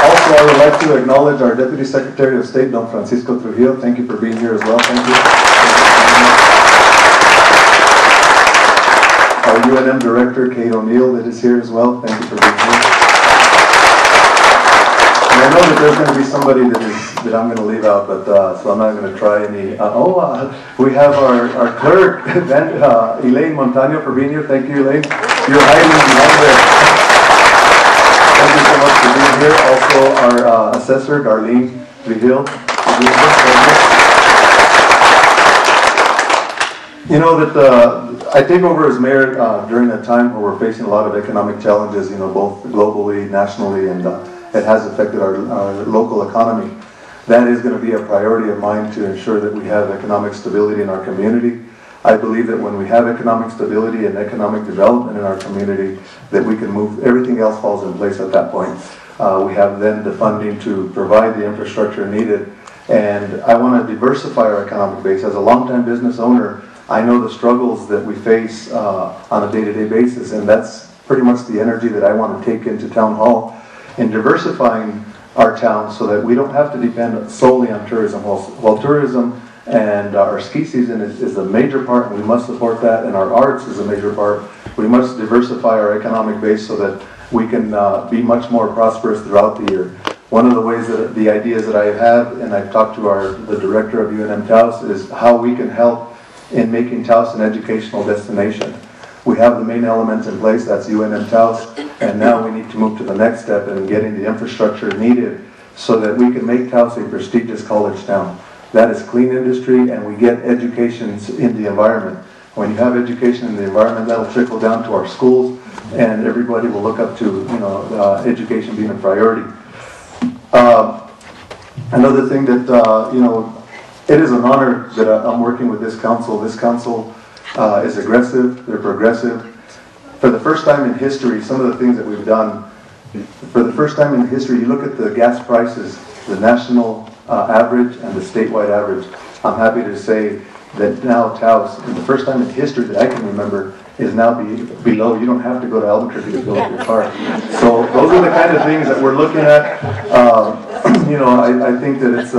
Also, I would like to acknowledge our Deputy Secretary of State, Don Francisco Trujillo. Thank you for being here as well. Thank you. Our UNM Director, Kate O'Neill, that is here as well. Thank you for being here. And I know that there's going to be somebody that I'm going to leave out, but so I'm not going to try any. We have our clerk, Elaine Montaño, for being here. Thank you, Elaine. You're hiding behind there. Thank you so much for being here. Also, our assessor, Darlene Vigil. You know that I take over as mayor during a time where we're facing a lot of economic challenges, you know, both globally, nationally, and it has affected our local economy. That is going to be a priority of mine to ensure that we have economic stability in our community. I believe that when we have economic stability and economic development in our community, that we can move, everything else falls in place at that point. We have then the funding to provide the infrastructure needed. And I want to diversify our economic base. As a longtime business owner, I know the struggles that we face on a day-to-day basis, and that's pretty much the energy that I want to take into Town Hall in diversifying our town so that we don't have to depend solely on tourism. While tourism and our ski season is a major part, and we must support that, and our arts is a major part. We must diversify our economic base so that we can be much more prosperous throughout the year. One of the ways that the ideas that I have, and I've talked to the director of UNM Taos, is how we can help in making Taos an educational destination. We have the main elements in place, that's UNM Taos, and now we need to move to the next step in getting the infrastructure needed so that we can make Taos a prestigious college town. That is clean industry, and we get education in the environment. When you have education in the environment, that'll trickle down to our schools, and everybody will look up to, you know, education being a priority. Another thing that, you know, it is an honor that I'm working with this council. This council is aggressive, they're progressive. For the first time in history, some of the things that we've done, for the first time in history, you look at the gas prices, the national average and the statewide average. I'm happy to say that now Taos, for the first time in history that I can remember, is now below. You don't have to go to Albuquerque to fill up your car. So those are the kind of things that we're looking at. You know, I think that it's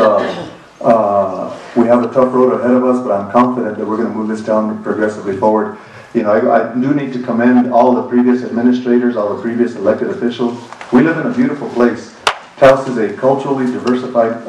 we have a tough road ahead of us, but I'm confident that we're going to move this town progressively forward. You know, I do need to commend all the previous administrators, all the previous elected officials. We live in a beautiful place. Taos is a culturally diversified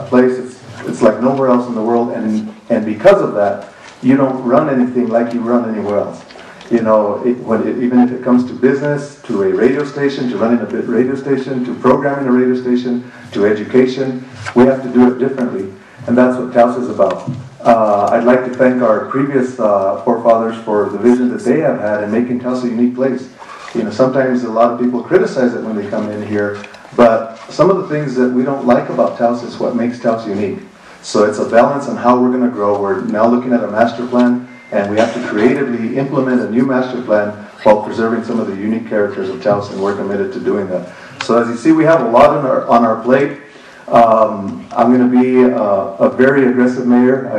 place. It's like nowhere else in the world, and because of that, you don't run anything like you run anywhere else. You know, even if it comes to business, to a radio station, to running a radio station, to programming a radio station, to education, we have to do it differently, and that's what Taos is about. I'd like to thank our previous forefathers for the vision that they have had in making Taos a unique place. You know, sometimes a lot of people criticize it when they come in here, but some of the things that we don't like about Taos is what makes Taos unique. So it's a balance on how we're going to grow. We're now looking at a master plan, and we have to creatively implement a new master plan while preserving some of the unique characters of Taos, and we're committed to doing that. So as you see, we have a lot on our plate. I'm going to be a very aggressive mayor.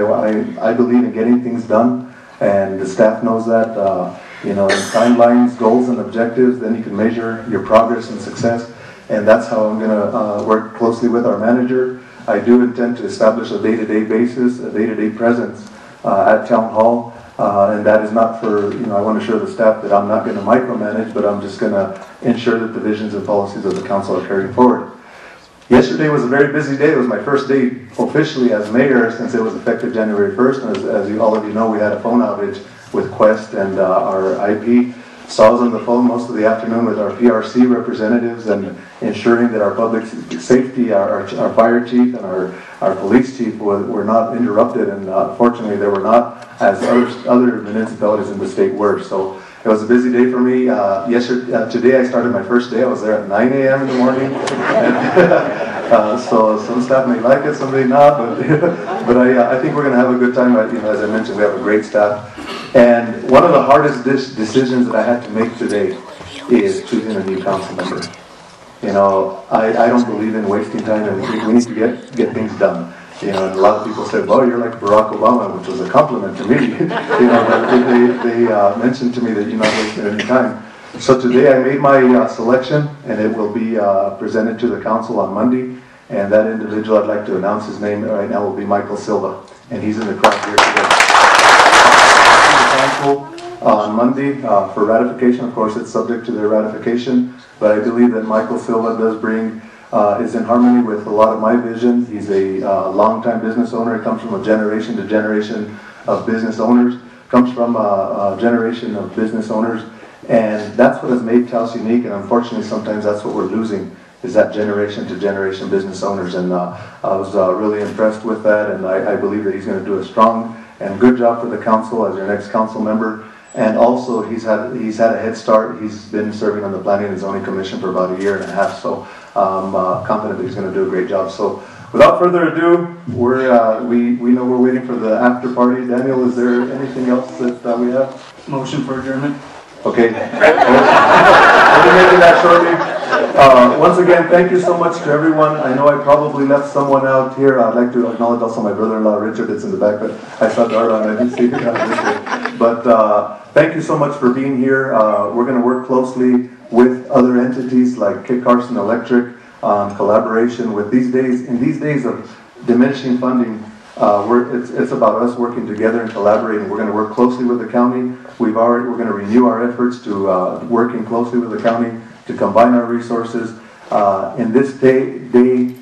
I believe in getting things done, and the staff knows that. You know, in timelines, goals, and objectives, then you can measure your progress and success, and that's how I'm going to work closely with our manager. I do intend to establish a day-to-day basis, a day-to-day presence at Town Hall, and that is not for, you know, I want to assure the staff that I'm not going to micromanage, but I'm just going to ensure that the visions and policies of the council are carried forward. Yesterday was a very busy day. It was my first day officially as mayor since it was effective January 1st, and as all of you know, we had a phone outage with Quest and our IP. So I was on the phone most of the afternoon with our PRC representatives and ensuring that our public safety, our fire chief and our police chief were not interrupted, and fortunately they were not, as other municipalities in the state were. So it was a busy day for me. Today I started my first day. I was there at 9 a.m. in the morning. So some staff may like it, some may not, but I think we're going to have a good time. You know, as I mentioned, we have a great staff. And one of the hardest decisions that I had to make today is choosing a new council member. You know, I don't believe in wasting time, and we need to get things done. You know, and a lot of people said, "Well, you're like Barack Obama," which was a compliment to me. You know, but they mentioned to me that you're not wasting any time. So today I made my selection, and it will be presented to the council on Monday. And that individual, I'd like to announce his name right now, will be Michael Silva, and he's in the crowd here today. Council on Monday for ratification. Of course, it's subject to their ratification, but I believe that Michael Silva does bring is in harmony with a lot of my vision. He's a longtime business owner. He comes from a generation to generation of business owners. Comes from a generation of business owners, and that's what has made Taos unique. And unfortunately, sometimes that's what we're losing, is that generation to generation business owners. And I was really impressed with that, and I believe that he's going to do a strong and good job for the council as your next council member. And also, he's had a head start. He's been serving on the Planning and Zoning Commission for about 1.5 years, so I'm confident that he's going to do a great job. So, without further adu, we know we're waiting for the after party. Daniel, is there anything else that we have? Motion for adjournment. Okay. We'll be making that shortly. Once again, thank you so much to everyone. I know I probably left someone out here. I'd like to acknowledge also my brother-in-law, Richard, that's in the back, but I saw Darla and I didn't see him. But thank you so much for being here. We're going to work closely with other entities like Kit Carson Electric on collaboration with these days. In these days of diminishing funding, it's about us working together and collaborating. We're going to work closely with the county. We're going to renew our efforts to working closely with the county to combine our resources. In this day,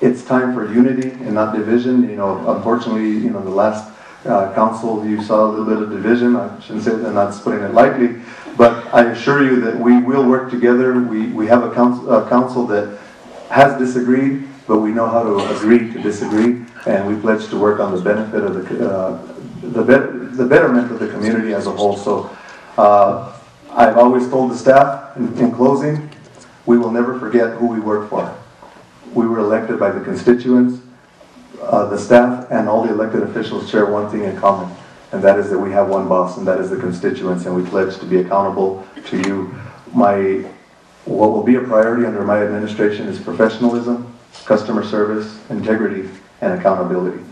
it's time for unity and not division. You know, unfortunately, the last council, you saw a little bit of division. I shouldn't say that, I'm not putting it lightly, but I assure you that we will work together. We have a council that has disagreed, but we know how to agree to disagree, and we pledge to work on the benefit of the betterment of the community as a whole. So I've always told the staff, in closing, we will never forget who we work for. We were elected by the constituents. The staff and all the elected officials share one thing in common, and that is that we have one boss, and that is the constituents, and we pledge to be accountable to you. What will be a priority under my administration is professionalism, customer service, integrity, and accountability.